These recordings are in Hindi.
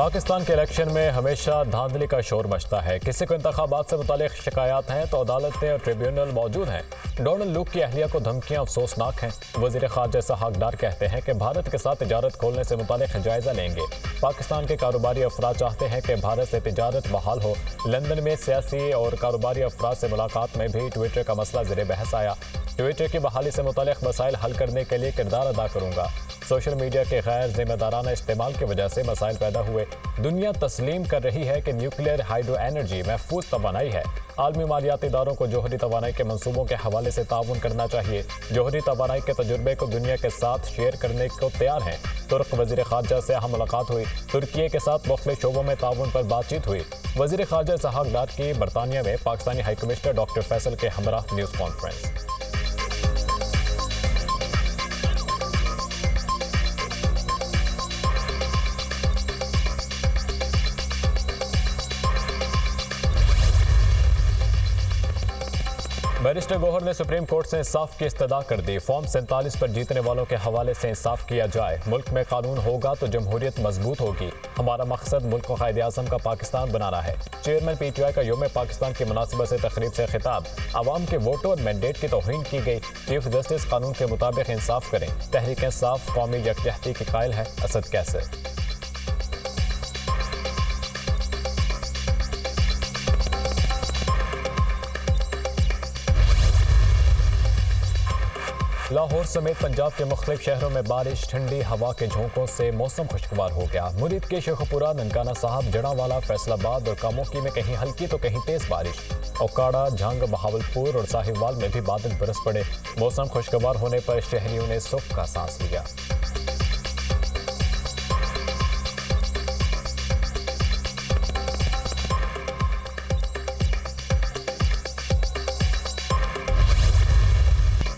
पाकिस्तान के इलेक्शन में हमेशा धांधली का शोर मचता है। किसी को इंतखाबात से मुतालिक शिकायत हैं तो अदालतें और ट्रिब्यूनल मौजूद हैं। डोनाल्ड लुक की अहलिया को धमकियां अफसोसनाक हैं। वज़ीर ख़ारजा इसहाक डार कहते हैं कि भारत के साथ तिजारत खोलने से मुतालिक जायज़ा लेंगे। पाकिस्तान के कारोबारी अफराद चाहते हैं कि भारत से तिजारत बहाल हो। लंदन में सियासी और कारोबारी अफराद से मुलाकात में भी ट्विटर का मसला ज़ेर बहस आया। ट्विटर की बहाली से मुतालिक मसाइल हल करने के लिए किरदार अदा करूँगा। सोशल मीडिया के गैर जिम्मेदाराना इस्तेमाल की वजह से मसाइल पैदा हुए। दुनिया तस्लीम कर रही है कि न्यूक्लियर हाइड्रो एनर्जी महफूज तवानाई है। आलमी मालियाती इदारों को जोहरी तवानाई के मंसूबों के हवाले से ताउन करना चाहिए। जोहरी तवानाई के तजुर्बे को दुनिया के साथ शेयर करने को तैयार हैं। तुर्क वज़ीर ख़ारजा से अहम मुलाकात हुई। तुर्की के साथ मुख्तलिफ शोबों में ताउन पर बातचीत हुई। वज़ीर ख़ारजा इसहाक डार की बरतानिया में Pakistani high commissioner doctor Faisal के हमरा न्यूज़ कॉन्फ्रेंस। बैरिस्टर गौहर ने सुप्रीम कोर्ट से इंसाफ की इस्तदा कर दी। फॉर्म 47 पर जीतने वालों के हवाले से इंसाफ किया जाए। मुल्क में कानून होगा तो जमहूरियत मजबूत होगी। हमारा मकसद मुल्क को कायदे आज़म का पाकिस्तान बनाना है। चेयरमैन PTI का यौम पाकिस्तान की मुनासिबत से तकरीब से खिताब। आवाम के वोटों और मैंडेट की तौहीन की गई। चीफ जस्टिस कानून के मुताबिक इंसाफ करें। तहरीक इंसाफ कौमी यकजहती की कायल है। असद कैसर। लाहौर समेत पंजाब के मुख्तलिफ शहरों में बारिश, ठंडी हवा के झोंकों से मौसम खुशगवार हो गया। मुरीद के शेखपुरा, ननकाना साहब, जड़ावाला, फैसलाबाद और कामोकी में कहीं हल्की तो कहीं तेज बारिश। ओकाड़ा, झांग, बहावलपुर और साहिवाल में भी बादल बरस पड़े। मौसम खुशगवार होने पर शहरियों ने सुख का सांस लिया।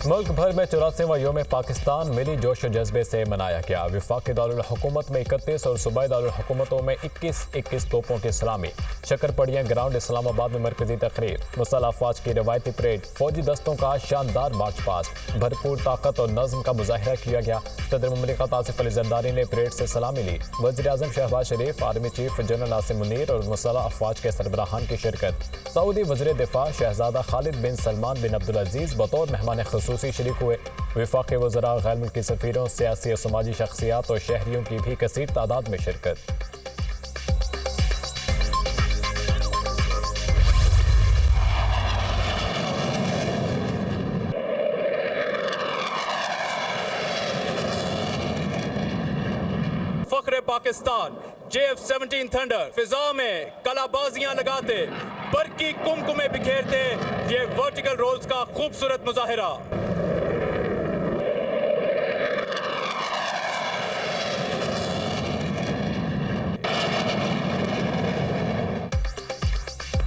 मुल्क भर में 84वां यौम पाकिस्तान मिली जोश जज्बे से मनाया गया। वफाकी दारुल हुकूमत में 31 और सूबाई दारुल हुकूमतों में 21 तोपों की सलामी। शक्करपड़ियां ग्राउंड इस्लामाबाद में मरकजी तकरीर। मुसल्ह अफवाज की रवायती परेड। फौजी दस्तों का शानदार मार्च पास्ट। भरपूर ताकत और नज़्म का मुजाहिरा किया गया। सदर मुमलिकत आसिफ अली जरदारी ने परेड से सलामी ली। वज़ीर आज़म Shehbaz Sharif, army chief general Asim Munir और मुसल्ह अफवाज के सरबराहान की शिरकत। सऊदी वज़ीर दिफा शहजादा खालिद बिन सलमान बिन अब्दुल अजीज बतौर मेहमान ख़ुसूसी शरीक हुए। वफाकी वज़रा, गैर मुल्की सफ़ीरों, सियासी और समाजी शख्सियात और शहरियों की भी कसीर तादाद में शिरकत। फख्रे पाकिस्तान JF-17 थंडर फिजा में कलाबाजियां लगाते, बरकी कुमकुमे बिखेरते, ये वर्टिकल रोल्स का खूबसूरत मुजाहिरा।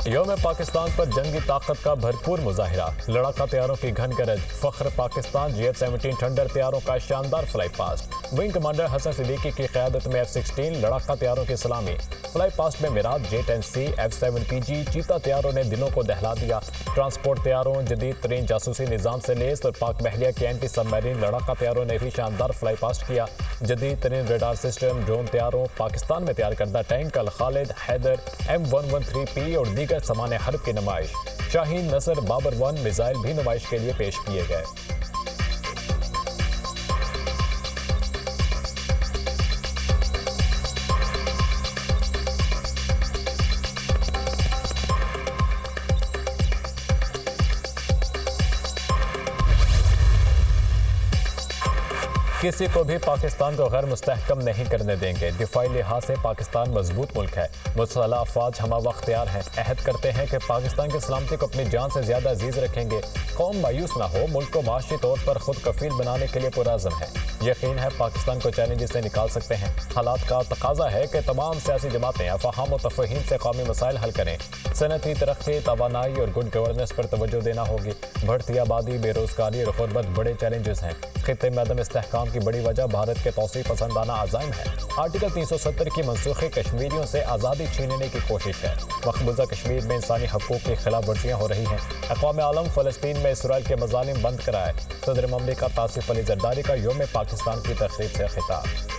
यौम पाकिस्तान पर जंगी ताकत का भरपूर मुजाहिरा। लड़ाका तैयारों की घन गरज। फख्र पाकिस्तान JF-17 थंडर तैयारों का शानदार fly past. Wing commander Hasan Siddiqui की क़यादत में F-16 लड़ाका तैयारों की सलामी। फ्लाई पास्ट में मिराज, J-10C, F-7PG चीता तैयारों ने दिलों को दहला दिया। ट्रांसपोर्ट तैयारों, जदीद तरीन जासूसी निज़ाम से लेस और पाक बहलिया के एंटी सबमरीन लड़ाका तैयारों ने भी शानदार फ्लाई पास्ट किया। जदीद तरीन रेडार सिस्टम, ड्रोन तैयारों, पाकिस्तान में तैयार करदा टैंक अल खालिद, हैदर, M113P और दीगर सामान्य हर्ब की नुमाइश। शाहीन, नसर, बाबर 1 मिसाइल भी नुमाइश के लिए पेश किए गए। किसी को भी पाकिस्तान को गैर मुस्तहकम नहीं करने देंगे। दिफाई लिहाज से पाकिस्तान मजबूत मुल्क है। मुसल्ह अफवाज हमा वक्त तैयार हैं। अहद करते हैं कि पाकिस्तान की सलामती को अपनी जान से ज्यादा अजीज रखेंगे। कौम मायूस ना हो, मुल्क को माशी तौर पर खुद कफील बनाने के लिए पुरअज़्म है। यकीन है पाकिस्तान को चैलेंज से निकाल सकते हैं। हालात का तकाजा है कि तमाम सियासी जमातें अफहाम और तफहीम से कौमी मसाइल हल करें। सनती तरक्की, तवानाई और गुड गवर्नेंस पर तवज्जो देना होगी। बढ़ती आबादी, बेरोजगारी और गुर्बत बड़े चैलेंजेस हैं। खित्ते में अदम इस्तेहकाम की बड़ी वजह भारत के तौसीफ़ पसंदाना अज़ाइम है। आर्टिकल 370 की मनसूखी कश्मीरियों से आज़ादी छीनने की कोशिश है। मकबूजा कश्मीर में इंसानी हकूक़ की खिलाफ वर्जियाँ हो रही हैं। अक़वाम आलम फ़लस्तीन में इसराइल के मज़ालिम बंद कराए। सदर ममलिकत आसिफ अली जरदारी का यौम पाकिस्तान की तक़रीब से खिताब।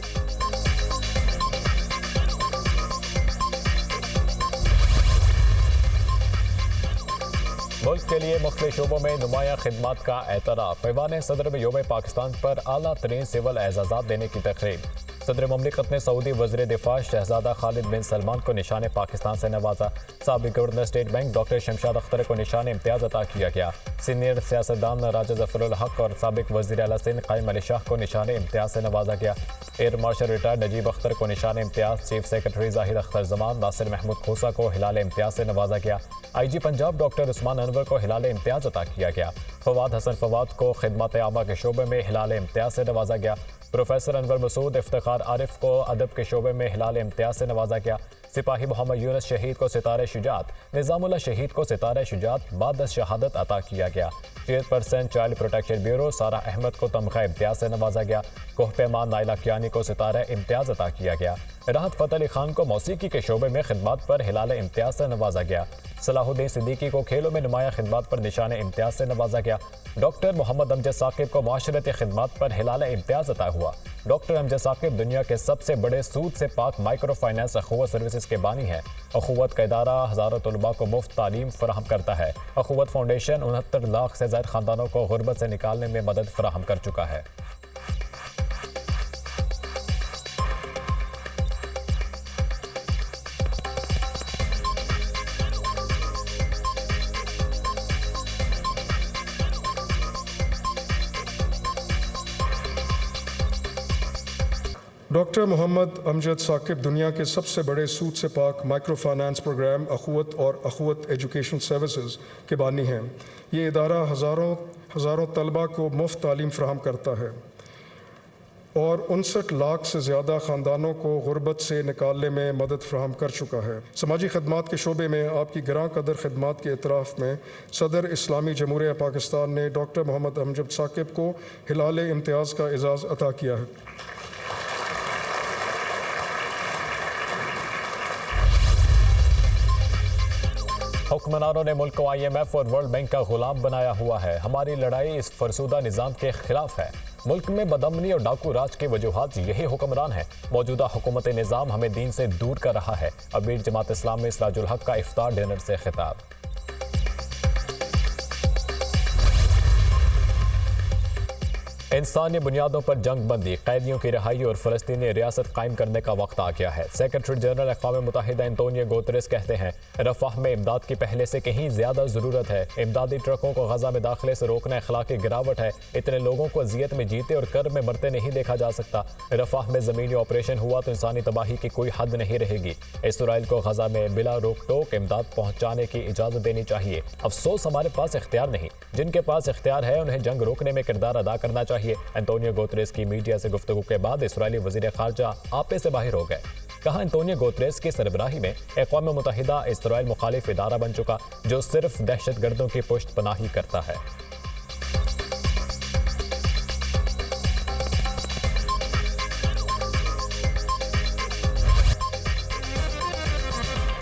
मुल्क के लिए मुख्तलिफ शोबों में नुमाया खिदमात का एतराफ़। ऐवान सदर में योम पाकिस्तान पर आला तरीन सिविल एजाज़ात देने की तकरीब। सदर ममलिकत ने सऊदी वज़ीर दिफा शहजादा खालिद बिन सलमान को निशान पाकिस्तान से नवाजा। साबिक़ governor State Bank doctor Shamshad Akhtar को निशान इम्तियाज़ अता किया गया। सीनियर सियासतदान राजा ज़फ़रुल हक और साबिक़ वज़ीर आला सिंध क़ाइम अली शाह को निशान इम्तियाज़ से नवाजा गया। Air marshal retired Najeeb Akhtar को निशान इम्तियाज़। चीफ सेक्रेटरी जाहिद अख्तर जमान नासिर महमूद खोसा को हिलाल इम्तियाज़ से नवाजा गया। IG पंजाब डॉक्टर उस्मान अनवर को हिलाल इम्तियाज़ अता किया गया। फवाद हसन फवाद को खिदमत आमा के शोबे में हिलाल इम्तियाज़ से नवाजा गया। प्रोफेसर अनवर मसूद इफ्तिखार आरिफ को अदब के शोबे में हिलाल इम्तियाज़ से नवाजा गया। सिपाही मोहम्मद यूनुस शहीद को सितारे शुजात, निज़ामुल्लाह शहीद को सितारे शुजात बाद शहादत अता किया गया। चेयरपर्सन चाइल्ड प्रोटेक्शन ब्यूरो सारा अहमद को तमग़ा इम्तियाज़ से नवाजा गया। कोह पैमान नाइला कियानी को सितारे इम्तियाज़ अता किया गया। राहत फ़तेह अली खान को मौसीकी के शोबे में खिदमत पर हिलाल इम्तियाज़ से नवाजा गया। सलाहुद्दीन सिद्दीकी को खेलों में नुमाया खिदमत पर निशान इम्तियाज़ से नवाजा गया। डॉक्टर मोहम्मद अमजद साकिब को माशरती खिदमत पर हिलाल इम्तियाज़ अता हुआ। डॉक्टर अमजद साकिब दुनिया के सबसे बड़े सूद से पाक माइक्रो फाइनेंस अखुवत सर्विसेज के बानी हैं। अखुवत का इदारा हज़ारों तलबा को मुफ्त तालीम फराहम करता है। अखुवत फाउंडेशन 69 लाख से ज़ायद ख़ानदानों को गुर्बत से निकालने में मदद फराहम कर चुका है। डॉक्टर मोहम्मद अमजद साकिब दुनिया के सबसे बड़े सूद से पाक माइक्रो फाइनेंस प्रोग्राम अखुवत और अखुवत एजुकेशन सर्विसेज के बानी हैं। ये इदारा हज़ारों तलबा को मुफ्त तालीम फराहम करता है और 59 लाख से ज़्यादा ख़ानदानों को गुर्बत से निकालने में मदद फराहम कर चुका है। समाजी खदमात के शोबे में आपकी गिरां कदर खदमात के इतराफ़ में सदर इस्लामी जमहूरिया पाकिस्तान ने डॉक्टर मोहम्मद अमजद साकिब को हिलाल इम्तियाज़ का एजाज़ अता किया है। हुक्मरानों ने मुल्क को IMF और वर्ल्ड बैंक का गुलाम बनाया हुआ है। हमारी लड़ाई इस फरसूदा निज़ाम के खिलाफ है। मुल्क में बदअमनी और डाकू राज के वजूहात यही हुक्मरान है। मौजूदा हुकूमत निज़ाम हमें दीन से दूर कर रहा है। अमीर जमात इस्लाम में सिराजुल हक का इफ्तार डिनर से खिताब। इंसानी बुनियादों पर जंग बंदी, कैदियों की रिहाई और फ़लस्तीनी रियासत कायम करने का वक्त आ गया है। सेक्रेटरी जनरल अक़वाम मुत्तहिदा एंटोनियो गुतेरेस कहते हैं रफ़ाह में इमदाद की पहले से कहीं ज़्यादा ज़रूरत है। इमदादी ट्रकों को गज़ा में दाखिले से रोकना अखलाकी गिरावट है। इतने लोगों को अज़ियत में जीते और कर्ब में मरते नहीं देखा जा सकता। रफ़ाह में ज़मीनी ऑपरेशन हुआ तो इंसानी तबाही की कोई हद नहीं रहेगी। इसराइल को गज़ा में बिला रोक टोक इमदाद पहुँचाने की इजाज़त देनी चाहिए। अफसोस हमारे पास इख्तियार नहीं। जिनके पास इख्तियार है उन्हें जंग रोकने में किरदार अदा करना चाहिए। एंटोनियो गुतेरेस की मीडिया से गुफ्तगू के बाद इस्राएली वज़ीर ख़ारजा आपे से बाहर हो गए। कहा एंटोनियो गुतेरेस की सरबराही में अक़वाम मुत्तहिदा इसराइल मुखालिफ इदारा बन चुका जो सिर्फ दहशतगर्दों की पुष्ट पनाही करता है।